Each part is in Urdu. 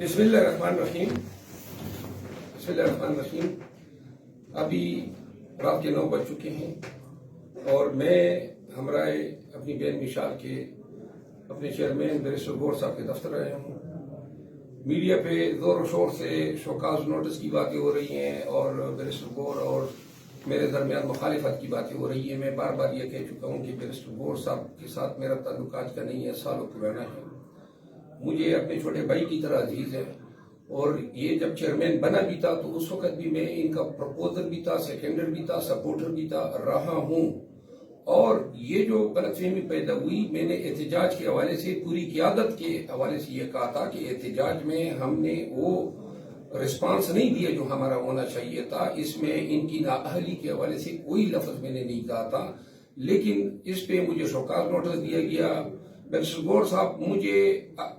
بسم اللہ الرحمن الرحیم بسم اللہ الرحمن الرحیم ابھی رات کے 9 بج چکے ہیں اور میں ہمراہ اپنی بین مشال کے اپنے چیئرمین بیرسٹر گور صاحب کے دفتر آیا ہوں. میڈیا پہ زور و شور سے شوکاز نوٹس کی باتیں ہو رہی ہیں اور بیرسٹر گور اور میرے درمیان مخالفت کی باتیں ہو رہی ہیں. میں بار بار یہ کہہ چکا ہوں کہ بیرسٹر گور صاحب کے ساتھ میرا تعلق آج کا نہیں ہے، سالوں پرانا ہے. مجھے اپنے چھوٹے بھائی کی طرح عزیز ہے اور یہ جب چیئرمین بنا بھی تھا تو اس وقت بھی میں ان کا پروپوزر بھی تھا، سیکنڈر بھی تھا، سپورٹر بھی تھا رہا ہوں. اور یہ جو غلط فہمی پیدا ہوئی، میں نے احتجاج کے حوالے سے پوری قیادت کے حوالے سے یہ کہا تھا کہ احتجاج میں ہم نے وہ رسپانس نہیں دیا جو ہمارا ہونا چاہیے تھا. اس میں ان کی نااہلی کے حوالے سے کوئی لفظ میں نے نہیں کہا تھا، لیکن اس پہ مجھے شوکاز نوٹس دیا گیا. بیرسٹر گور صاحب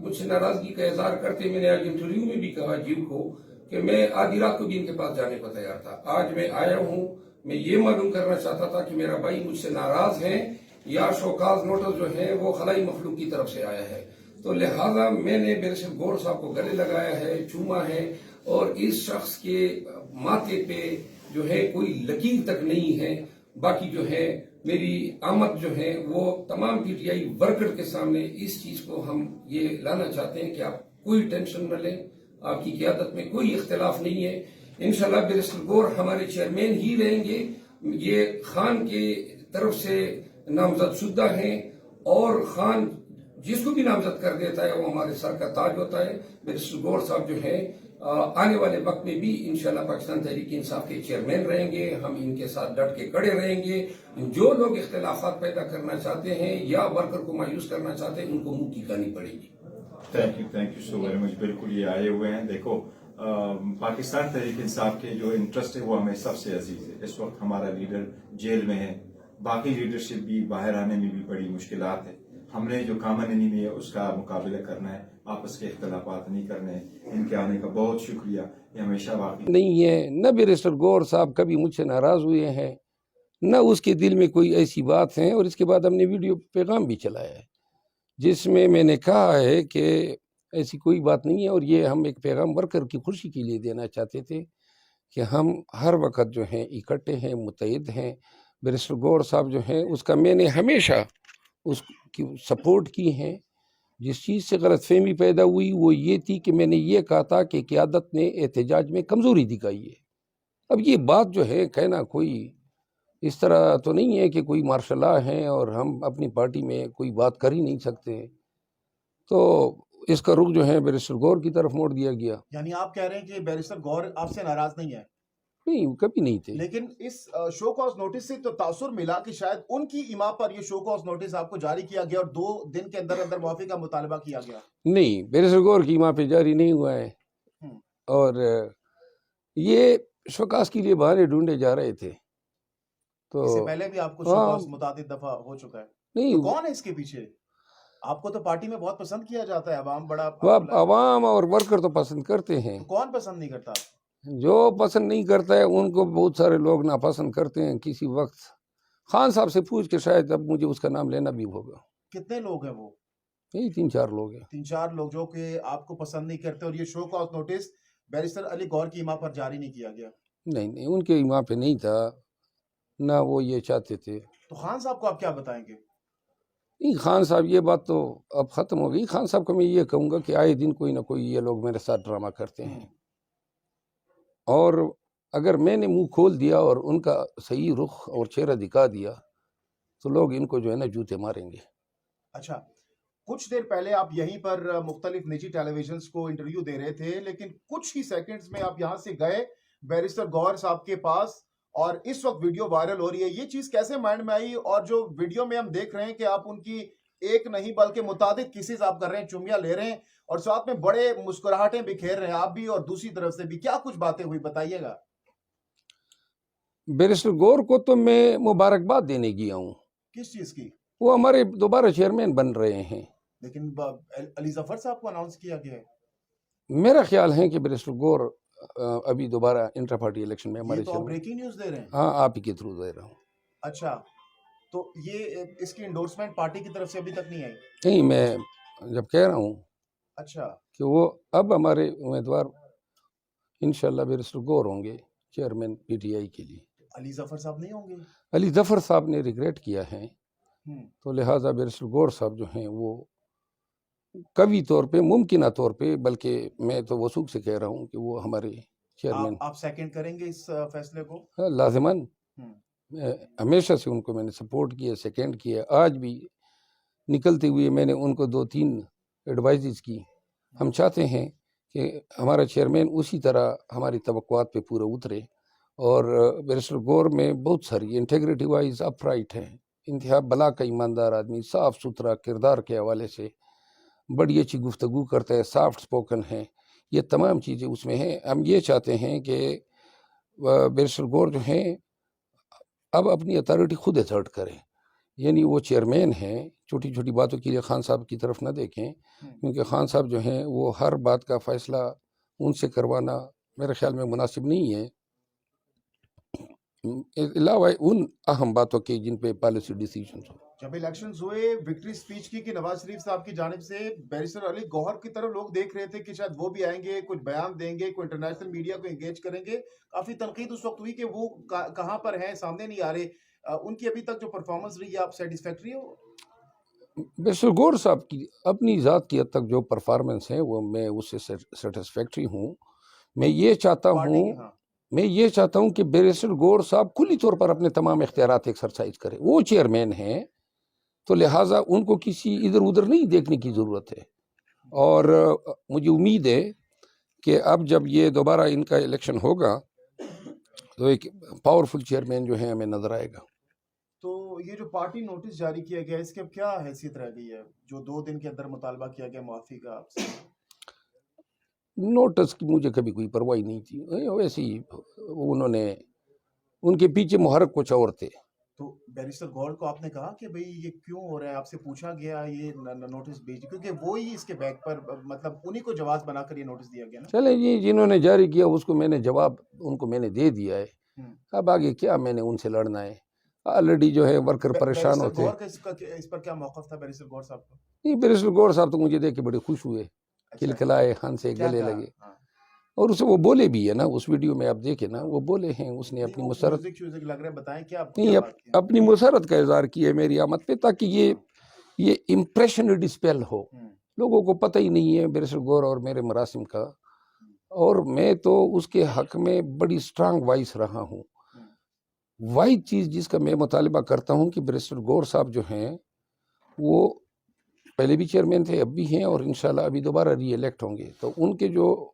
مجھ سے ناراضگی کا اظہار کرتے، میں نے آج انٹرویو میں بھی کہا جیو کو کہ میں آدھی رات کو بھی ان کے پاس جانے کو تیار تھا. آج میں آیا ہوں، میں یہ معلوم کرنا چاہتا تھا کہ میرا بھائی مجھ سے ناراض ہیں یا شوکاز نوٹس جو ہے وہ خلائی مخلوق کی طرف سے آیا ہے. تو لہذا میں نے بیرسٹر گور صاحب کو گلے لگایا ہے، چوما ہے، اور اس شخص کے ماتھے پہ جو ہے کوئی لکیر تک نہیں ہے. باقی جو ہے میری آمد جو ہے وہ تمام پی ٹی آئی ورکر کے سامنے اس چیز کو ہم یہ لانا چاہتے ہیں کہ آپ کوئی ٹینشن نہ لیں، آپ کی قیادت میں کوئی اختلاف نہیں ہے. انشاءاللہ بیرسٹر گور ہمارے چیئرمین ہی رہیں گے. یہ خان کے طرف سے نامزد شدہ ہیں اور خان جس کو بھی نامزد کر دیتا ہے وہ ہمارے سر کا تاج ہوتا ہے. بیرسٹر گور صاحب جو ہے آنے والے وقت میں بھی انشاءاللہ پاکستان تحریک انصاف کے چیئرمین رہیں گے. ہم ان کے ساتھ ڈٹ کے کھڑے رہیں گے. جو لوگ اختلافات پیدا کرنا چاہتے ہیں یا ورکر کو مایوس کرنا چاہتے ہیں ان کو منہ کی کھانی پڑے گی. Thank you so very much. بالکل یہ آئے ہوئے ہیں. دیکھو پاکستان تحریک انصاف کے جو انٹرسٹ ہے وہ ہمیں سب سے عزیز ہے. اس وقت ہمارا لیڈر جیل میں ہے، باقی لیڈرشپ بھی باہر آنے میں بھی بڑی مشکلات ہے. ہم نے جو کامن انیمی ہے اس کا مقابلہ کرنا ہے، آپس کے اختلافات نہیں کرنے. ان کے آنے کا بہت شکریہ. یہ ہمیشہ باقی نہیں ہے. نہ بیرسٹر گور صاحب کبھی مجھ سے ناراض ہوئے ہیں، نہ اس کے دل میں کوئی ایسی بات ہے. اور اس کے بعد ہم نے ویڈیو پیغام بھی چلایا ہے جس میں میں نے کہا ہے کہ ایسی کوئی بات نہیں ہے. اور یہ ہم ایک پیغام ورکر کی خوشی کے لیے دینا چاہتے تھے کہ ہم ہر وقت جو ہیں اکٹھے ہیں، متحد ہیں. بیرسٹر گور صاحب جو ہیں اس کا میں نے ہمیشہ اس کی سپورٹ کی ہے. جس چیز سے غلط فہمی پیدا ہوئی وہ یہ تھی کہ میں نے یہ کہا تھا کہ قیادت نے احتجاج میں کمزوری دکھائی ہے. اب یہ بات جو ہے کہنا کوئی اس طرح تو نہیں ہے کہ کوئی مارشل لا ہے اور ہم اپنی پارٹی میں کوئی بات کر ہی نہیں سکتے. تو اس کا رخ جو ہے بیرسٹر گور کی طرف موڑ دیا گیا. یعنی آپ کہہ رہے ہیں کہ بیرسٹر گور آپ سے ناراض نہیں ہے؟ نہیں، کبھی نہیں تھے. لیکن اس شو کاز نوٹس سے تو تاثر ملا کہ شاید ان کی ایما پر یہ شو کاز نوٹس آپ کو جاری کیا گیا اور 2 دن کے اندر اندر معافی کا مطالبہ کیا گیا. نہیں، بیرسٹر گور کی وہاں پہ جاری نہیں ہوا ہے. اور یہ شوکاز کے لیے بہانے ڈھونڈے جا رہے تھے. تو اس سے پہلے بھی آپ کو شو کاز متعدد دفعہ ہو چکا ہے. نہیں، تو کون ہے اس کے پیچھے؟ آپ کو تو پارٹی میں بہت پسند کیا جاتا ہے، عوام بڑا عوام اور ورکر تو پسند کرتے ہیں. تو کون پسند نہیں کرتا؟ جو پسند نہیں کرتا ہے ان کو بہت سارے لوگ ناپسند کرتے ہیں. کسی وقت خان صاحب سے پوچھ کے شاید اب مجھے اس کا نام لینا بھی ہوگا. کتنے لوگ ہیں وہ؟ یہی 3-4 لوگ ہیں. 3-4 لوگ جو کہ آپ کو پسند نہیں کرتے. اور یہ شو کاز نوٹس بیرسٹر علی گور کی ایما پر جاری نہیں کیا گیا؟ نہیں، ان کے وہاں پہ نہیں تھا، نہ وہ یہ چاہتے تھے. تو خان صاحب کو آپ کیا بتائیں گے؟ نہیں، خان صاحب یہ بات تو اب ختم ہو گئی. خان صاحب کو میں یہ کہوں گا کہ آئے دن کوئی نہ کوئی یہ لوگ میرے ساتھ ڈرامہ کرتے ہیں، اور اگر میں نے منہ کھول دیا اور ان کا صحیح رخ اور چہرہ دکھا دیا تو لوگ ان کو جو ہے نا جوتے ماریں گے. اچھا، کچھ دیر پہلے آپ یہیں پر مختلف نجی ٹیلی ویژنز کو انٹرویو دے رہے تھے، لیکن کچھ ہی سیکنڈز میں آپ یہاں سے گئے بیرسٹر گور صاحب کے پاس، اور اس وقت ویڈیو وائرل ہو رہی ہے. یہ چیز کیسے مائنڈ میں آئی؟ اور جو ویڈیو میں ہم دیکھ رہے ہیں کہ آپ ان کی ایک نہیں بلکہ متعدد کیسز آپ کر رہے ہیں، چمیاں لے رہے ہیں اور ساتھ میں بڑے مسکراہٹیں بکھیر رہے ہیں آپ بھی اور دوسری طرف سے بھی. کیا کچھ باتیں ہوئی، بتائیے گا. بیرسٹر گور کو تو میں مبارکباد دینے گیا ہوں. کس چیز کی؟ وہ ہمارے دوبارہ چیئرمین بن رہے ہیں. لیکن علی ظفر صاحب کو اناؤنس کیا گیا ہے. میرا خیال ہے کہ بیرسٹر گور ابھی دوبارہ انٹر پارٹی الیکشن میں ہمارے یہ تو آپ بریکنگ نیوز دے رہے ہیں؟ ہاں، آپ ہی کے تھرو دے رہا ہوں. اچھا، تو یہ اس کی انڈورسمنٹ پارٹی کی طرف سے ابھی تک نہیں آئی؟ نہیں، میں جب کہہ رہا ہوں اچھا کہ کہ وہ اب ہمارے امیدوار انشاءاللہ بیرسٹر گور ہوں گے چیئرمین پی ٹی آئی کے لیے. علی ظفر صاحب نہیں ہوں گے؟ علی ظفر صاحب نے ریگریٹ کیا ہے، تو لہٰذا بیرسٹر گور صاحب جو ہیں وہ قوی طور پہ، ممکنہ طور پہ، بلکہ میں تو وثوق سے کہہ رہا ہوں کہ وہ ہمارے چیئرمین. آپ سیکنڈ کریں گے اس فیصلے کو؟ لازماً ہمیشہ سے ان کو میں نے سپورٹ کیا، سیکنڈ کیا. آج بھی نکلتے ہوئے میں نے ان کو 2-3 ایڈوائزز کی. ہم چاہتے ہیں کہ ہمارا چیئرمین اسی طرح ہماری توقعات پہ پورا اترے. اور بیرسٹر گور میں بہت ساری انٹیگریٹی وائز اپ رائٹ ہیں، انتہا بلا کا ایماندار آدمی، صاف ستھرا کردار کے حوالے سے بڑی اچھی گفتگو کرتا ہے، سافٹ سپوکن ہے، یہ تمام چیزیں اس میں ہیں. ہم یہ چاہتے ہیں کہ بیرسٹر گور جو ہیں اب اپنی اتھارٹی خود ایسرٹ کریں، یعنی وہ چیئرمین ہیں، چھوٹی چھوٹی باتوں کے لیے خان صاحب کی طرف نہ دیکھیں، کیونکہ خان صاحب جو ہیں وہ ہر بات کا فیصلہ ان سے کروانا میرے خیال میں مناسب نہیں ہے، علاوہ ان اہم باتوں کے جن پہ پالیسی ڈیسیجنز ہو. جب الیکشنز ہوئے، وکٹری سپیچ کی نواز شریف صاحب کی جانب سے، بیرسٹر علی گوہر کی طرف لوگ دیکھ رہے تھے کہ شاید وہ بھی آئیں گے، کچھ بیان دیں گے، کوئی انٹرنیشنل میڈیا کو انگیج کریں گے. کافی تنقید اس وقت ہوئی کہ وہ کہاں پر ہیں، سامنے نہیں آ رہے. ان کی ابھی تک جو پرفارمنس رہی ہے، آپ سیٹسفیکٹری ہو؟ بیرسٹر گور صاحب کی اپنی ذات کی حد تک جو پرفارمنس ہے وہ میں اس سے سیٹسفیکٹری ہوں. میں یہ چاہتا ہوں کہ بیرسٹر گور صاحب کلی طور پر اپنے تمام اختیارات ایکسرسائز کرے. وہ چیئرمین ہیں تو لہٰذا ان کو کسی ادھر ادھر نہیں دیکھنے کی ضرورت ہے. اور مجھے امید ہے کہ اب جب یہ دوبارہ ان کا الیکشن ہوگا تو ایک پاورفل چیئرمین جو ہے ہمیں نظر آئے گا. تو یہ جو پارٹی نوٹس جاری کیا گیا، اس کی اب کیا حیثیت رہ گئی ہے، جو 2 دن کے اندر مطالبہ کیا گیا معافی کا آپ سے؟ نوٹس کی مجھے کبھی کوئی پرواہ نہیں تھی، ویسے ہی انہوں نے، ان کے پیچھے محرک کچھ اور تھے. تو بیرسٹر گور کو آپ نے کہا کہ بھئی یہ کیوں ہو رہا ہے، آپ سے پوچھا گیا یہ نوٹس بھیج، کیونکہ وہی اس کے بیک پر، مطلب انہی کو جواز بنا کر یہ نوٹس دیا گیا نا؟ چلیں جی، جنہوں نے جاری کیا اس کو میں نے جواب ان کو میں نے دے دیا ہے. اب آگے کیا میں نے ان سے لڑنا ہے؟ آلریڈی جو ہے ورکر پریشان ہوتے ہیں. بیرسٹر گور کا اس پر کیا موقف تھا بیرسٹر گور صاحب کا؟ نہیں، بیرسٹر گور صاحب تو مجھے دیکھ کے بڑے خوش ہوئے، کھلکھلائے، ہنسے، گلے لگے. اور اسے وہ بولے بھی ہے نا، اس ویڈیو میں آپ دیکھیں نا، وہ بولے ہیں، اس نے اپنی مسرت، لگ رہا ہے، بتائیں کیا اپنی مسرت کا اظہار کیا ہے میری آمد پہ، تاکہ یہ امپریشن ڈسپیل ہو. لوگوں کو پتہ ہی نہیں ہے بیرسٹر گور اور میرے مراسم کا، اور میں تو اس کے حق میں بڑی سٹرانگ وائس رہا ہوں. واحد چیز جس کا میں مطالبہ کرتا ہوں کہ بیرسٹر گور صاحب جو ہیں وہ پہلے بھی چیئرمین تھے، اب بھی ہیں، اور انشاءاللہ ابھی دوبارہ ری الیکٹ ہوں گے. تو ان کے جو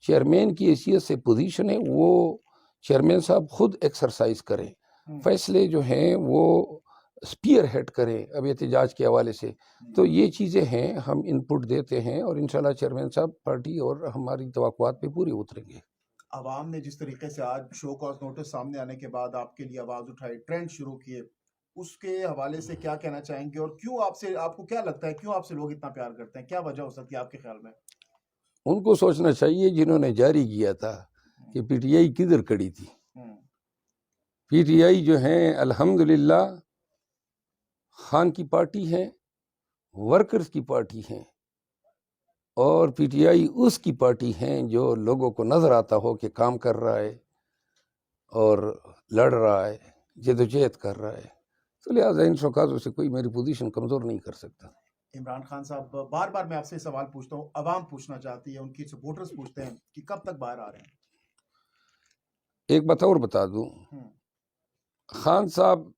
چیئرمین کی حیثیت سے پوزیشن ہے وہ چیئرمین صاحب خود ایکسرسائز کریں، فیصلے جو ہیں وہ سپیئر ہیڈ کریں اب احتجاج کے حوالے سے. تو یہ چیزیں ہیں، ہم انپٹ دیتے ہیں، اور انشاءاللہ چیئرمین صاحب پارٹی اور ہماری توقعات پہ پورے اتریں گے. عوام نے جس طریقے سے آج شو کاز نوٹس سامنے آنے کے بعد آپ کے لیے آواز اٹھائی، ٹرینڈ شروع کیے، اس کے حوالے سے کیا کہنا چاہیں گے، اور کیوں آپ کو کیا لگتا ہے کیوں آپ سے لوگ اتنا پیار کرتے ہیں، کیا وجہ ہو سکتی ہے آپ کے خیال میں؟ ان کو سوچنا چاہیے جنہوں نے جاری کیا تھا کہ پی ٹی آئی کدھر کڑی تھی. پی ٹی آئی جو ہیں الحمدللہ خان کی پارٹی ہے، ورکرز کی پارٹی ہیں، اور پی ٹی آئی اس کی پارٹی ہیں جو لوگوں کو نظر آتا ہو کہ کام کر رہا ہے اور لڑ رہا ہے، جدوجہد کر رہا ہے. تو لہٰذا ان شوکازوں سے کوئی میری پوزیشن کمزور نہیں کر سکتا. عمران خان صاحب، بار بار میں آپ سے سوال پوچھتا ہوں، عوام پوچھنا چاہتی ہے، ان کی سپورٹرز پوچھتے ہیں کہ کب تک باہر آ رہے ہیں؟ ایک بات اور بتا دوں، خان صاحب